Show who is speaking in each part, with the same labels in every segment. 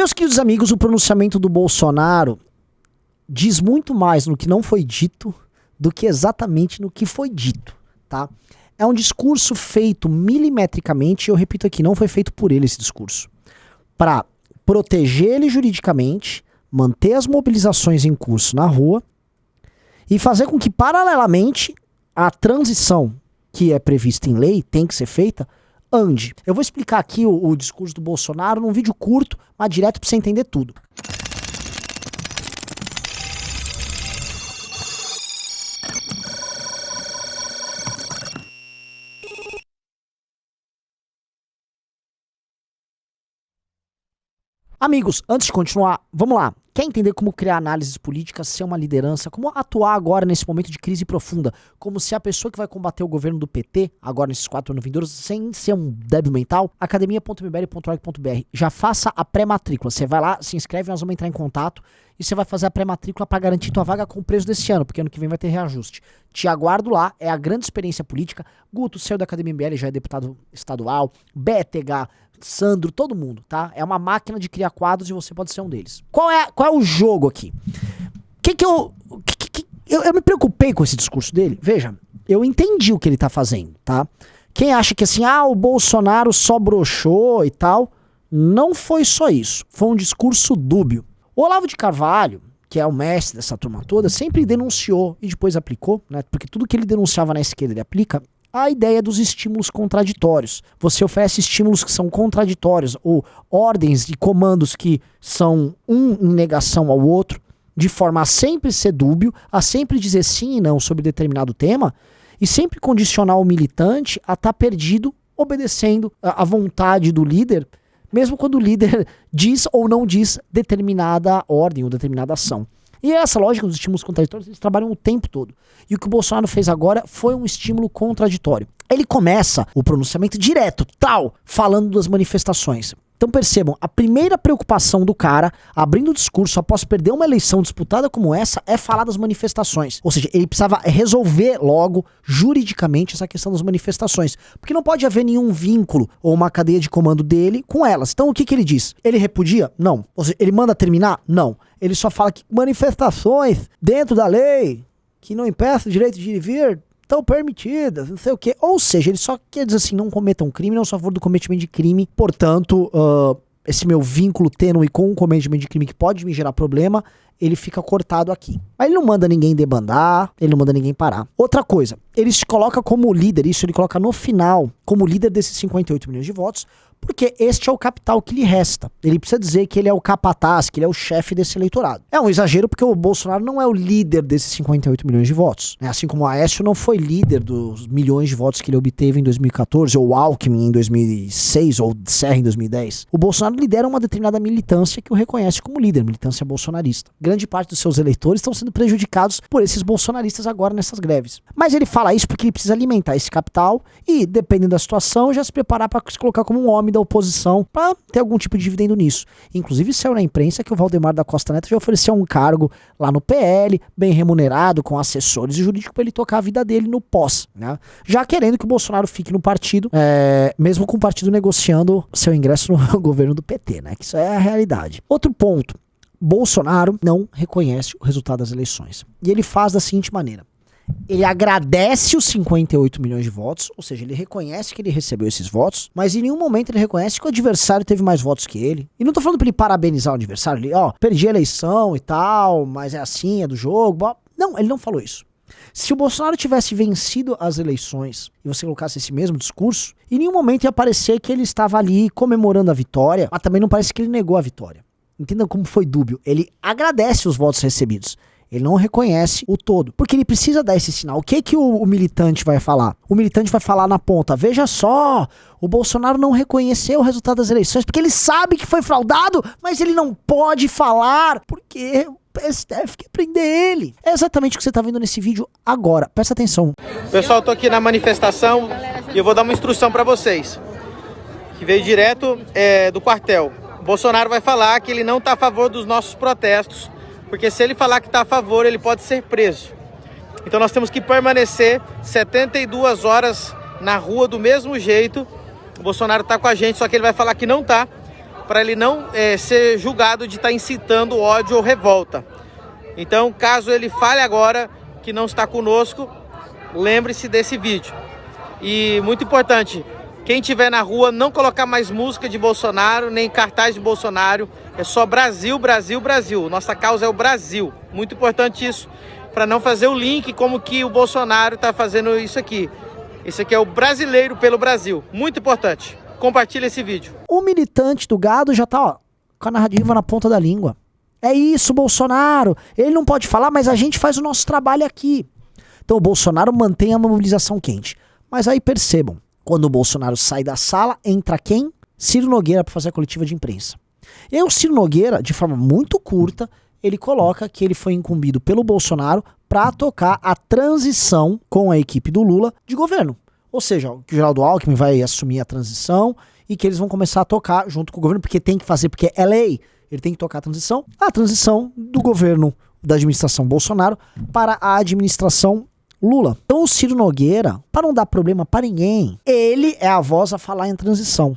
Speaker 1: Meus queridos amigos, o pronunciamento do Bolsonaro diz muito mais no que não foi dito do que exatamente no que foi dito, tá? É um discurso feito milimetricamente, e eu repito aqui, não foi feito por ele esse discurso, para proteger ele juridicamente, manter as mobilizações em curso na rua e fazer com que, paralelamente, a transição que é prevista em lei, tem que ser feita, ande. Eu vou explicar aqui o discurso do Bolsonaro num vídeo curto, mas direto para você entender tudo. Amigos, antes de continuar, vamos lá. Quer entender como criar análises políticas, ser uma liderança, como atuar agora nesse momento de crise profunda, como ser a pessoa que vai combater o governo do PT, agora nesses 4 anos vindouros, sem ser um débil mental? academia.mbl.org.br. Já faça a pré-matrícula. Você vai lá, se inscreve, nós vamos entrar em contato e você vai fazer a pré-matrícula para garantir tua vaga com o preço desse ano, porque ano que vem vai ter reajuste. Te aguardo lá, é a grande experiência política. Guto saiu da Academia MBL, já é deputado estadual, BTH, Sandro, todo mundo, tá? É uma máquina de criar quadros e você pode ser um deles. Qual é o jogo aqui? Eu me preocupei com esse discurso dele. Veja, eu entendi o que ele tá fazendo, tá? Quem acha que assim, o Bolsonaro só broxou e tal, não foi só isso. Foi um discurso dúbio. O Olavo de Carvalho, que é o mestre dessa turma toda, sempre denunciou e depois aplicou, né? Porque tudo que ele denunciava na esquerda ele aplica. A ideia dos estímulos contraditórios. Você oferece estímulos que são contraditórios, ou ordens e comandos que são um em negação ao outro, de forma a sempre ser dúbio, a sempre dizer sim e não sobre determinado tema, e sempre condicionar o militante a estar perdido, obedecendo à vontade do líder, mesmo quando o líder diz ou não diz determinada ordem ou determinada ação. E essa lógica dos estímulos contraditórios, eles trabalham o tempo todo. E o que o Bolsonaro fez agora foi um estímulo contraditório. Ele começa o pronunciamento direto, falando das manifestações. Então percebam, a primeira preocupação do cara, abrindo o discurso após perder uma eleição disputada como essa, é falar das manifestações. Ou seja, ele precisava resolver logo, juridicamente, essa questão das manifestações. Porque não pode haver nenhum vínculo ou uma cadeia de comando dele com elas. Então o que ele diz? Ele repudia? Não. Ou seja, ele manda terminar? Não. Ele só fala que manifestações dentro da lei, que não impeçam o direito de ir e vir, estão permitidas, não sei o quê. Ou seja, ele só quer dizer assim, não cometam crime, não sou a favor do cometimento de crime. Portanto, esse meu vínculo tênue com o cometimento de crime que pode me gerar problema, ele fica cortado aqui. Mas ele não manda ninguém debandar, ele não manda ninguém parar. Outra coisa, ele se coloca como líder, isso ele coloca no final, como líder desses 58 milhões de votos, porque este é o capital que lhe resta. Ele precisa dizer que ele é o capataz, que ele é o chefe desse eleitorado. É um exagero porque o Bolsonaro não é o líder desses 58 milhões de votos. Assim como o Aécio não foi líder dos milhões de votos que ele obteve em 2014, ou o Alckmin em 2006, ou Serra em 2010. O Bolsonaro lidera uma determinada militância que o reconhece como líder, militância bolsonarista. Grande parte dos seus eleitores estão sendo prejudicados por esses bolsonaristas agora nessas greves. Mas ele fala isso porque ele precisa alimentar esse capital e, dependendo da situação, já se preparar para se colocar como um homem da oposição para ter algum tipo de dividendo nisso. Inclusive saiu na imprensa que o Valdemar da Costa Neto já ofereceu um cargo lá no PL, bem remunerado, com assessores e jurídicos para ele tocar a vida dele no pós, né? Já querendo que o Bolsonaro fique no partido, mesmo com o partido negociando seu ingresso no governo do PT, né? Que isso é a realidade. Outro ponto, Bolsonaro não reconhece o resultado das eleições. E ele faz da seguinte maneira. Ele agradece os 58 milhões de votos, ou seja, ele reconhece que ele recebeu esses votos, mas em nenhum momento ele reconhece que o adversário teve mais votos que ele. E não tô falando pra ele parabenizar o adversário, ele, perdi a eleição e tal, mas é assim, é do jogo. Não, ele não falou isso. Se o Bolsonaro tivesse vencido as eleições e você colocasse esse mesmo discurso, em nenhum momento ia parecer que ele estava ali comemorando a vitória, mas também não parece que ele negou a vitória. Entendam como foi dúbio. Ele agradece os votos recebidos. Ele não reconhece o todo, porque ele precisa dar esse sinal. O que o militante vai falar? O militante vai falar na ponta, veja só, o Bolsonaro não reconheceu o resultado das eleições, porque ele sabe que foi fraudado, mas ele não pode falar, porque o STF quer prender ele. É exatamente o que você está vendo nesse vídeo agora, presta atenção.
Speaker 2: Pessoal, eu tô aqui na manifestação e eu vou dar uma instrução para vocês, que veio direto do quartel. O Bolsonaro vai falar que ele não está a favor dos nossos protestos, porque se ele falar que está a favor, ele pode ser preso. Então nós temos que permanecer 72 horas na rua do mesmo jeito. O Bolsonaro está com a gente, só que ele vai falar que não está, para ele não ser julgado de estar incitando ódio ou revolta. Então, caso ele fale agora que não está conosco, lembre-se desse vídeo. E muito importante, quem estiver na rua, não colocar mais música de Bolsonaro, nem cartaz de Bolsonaro. É só Brasil, Brasil, Brasil. Nossa causa é o Brasil. Muito importante isso, para não fazer o link como que o Bolsonaro está fazendo isso aqui. Isso aqui é o brasileiro pelo Brasil. Muito importante. Compartilha esse vídeo.
Speaker 1: O militante do gado já tá, ó, com a narrativa na ponta da língua. É isso, Bolsonaro. Ele não pode falar, mas a gente faz o nosso trabalho aqui. Então o Bolsonaro mantém a mobilização quente. Mas aí percebam, quando o Bolsonaro sai da sala, entra quem? Ciro Nogueira para fazer a coletiva de imprensa. E aí o Ciro Nogueira, de forma muito curta, ele coloca que ele foi incumbido pelo Bolsonaro para tocar a transição com a equipe do Lula de governo. Ou seja, que o Geraldo Alckmin vai assumir a transição e que eles vão começar a tocar junto com o governo, porque tem que fazer, porque é lei. Ele tem que tocar a transição do governo da administração Bolsonaro para a administração Lula. Então o Ciro Nogueira, para não dar problema para ninguém, ele é a voz a falar em transição.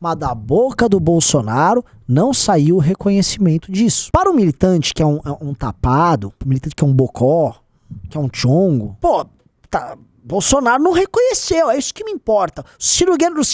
Speaker 1: Mas da boca do Bolsonaro não saiu o reconhecimento disso. Para o militante que é um tapado, o militante que é um bocó, que é um chongo, pô, tá, Bolsonaro não reconheceu, é isso que me importa. O Ciro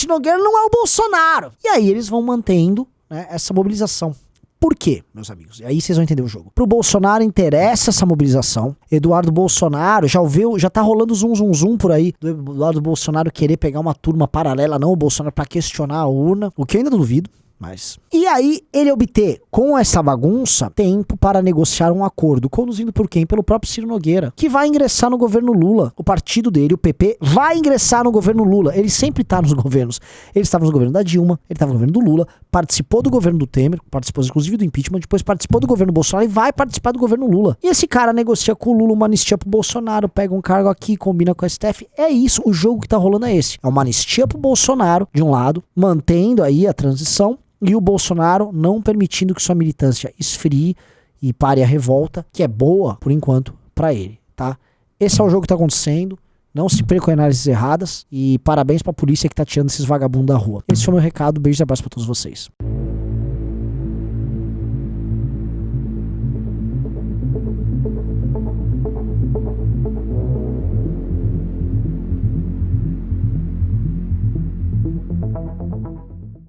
Speaker 1: Nogueira não é o Bolsonaro. E aí eles vão mantendo, né, essa mobilização. Por quê, meus amigos? E aí vocês vão entender o jogo. Pro Bolsonaro interessa essa mobilização. Eduardo Bolsonaro, já tá rolando zum por aí do Eduardo Bolsonaro querer pegar uma turma paralela, não o Bolsonaro, pra questionar a urna. O que eu ainda duvido, mas... E aí ele obter, com essa bagunça, tempo para negociar um acordo, conduzido por quem? Pelo próprio Ciro Nogueira, que vai ingressar no governo Lula. O partido dele, o PP, vai ingressar no governo Lula. Ele sempre tá nos governos. Ele estava no governo da Dilma, ele estava no governo do Lula, participou do governo do Temer, participou inclusive do impeachment, depois participou do governo Bolsonaro e vai participar do governo Lula. E esse cara negocia com o Lula uma anistia pro Bolsonaro, pega um cargo aqui, combina com a STF. É isso, o jogo que tá rolando é esse. É uma anistia pro Bolsonaro, de um lado, mantendo aí a transição, e o Bolsonaro não permitindo que sua militância esfrie e pare a revolta, que é boa, por enquanto, pra ele, tá? Esse é o jogo que tá acontecendo. Não se perca em análises erradas. E parabéns pra polícia que tá tirando esses vagabundos da rua. Esse foi o meu recado. Beijo e abraço pra todos vocês.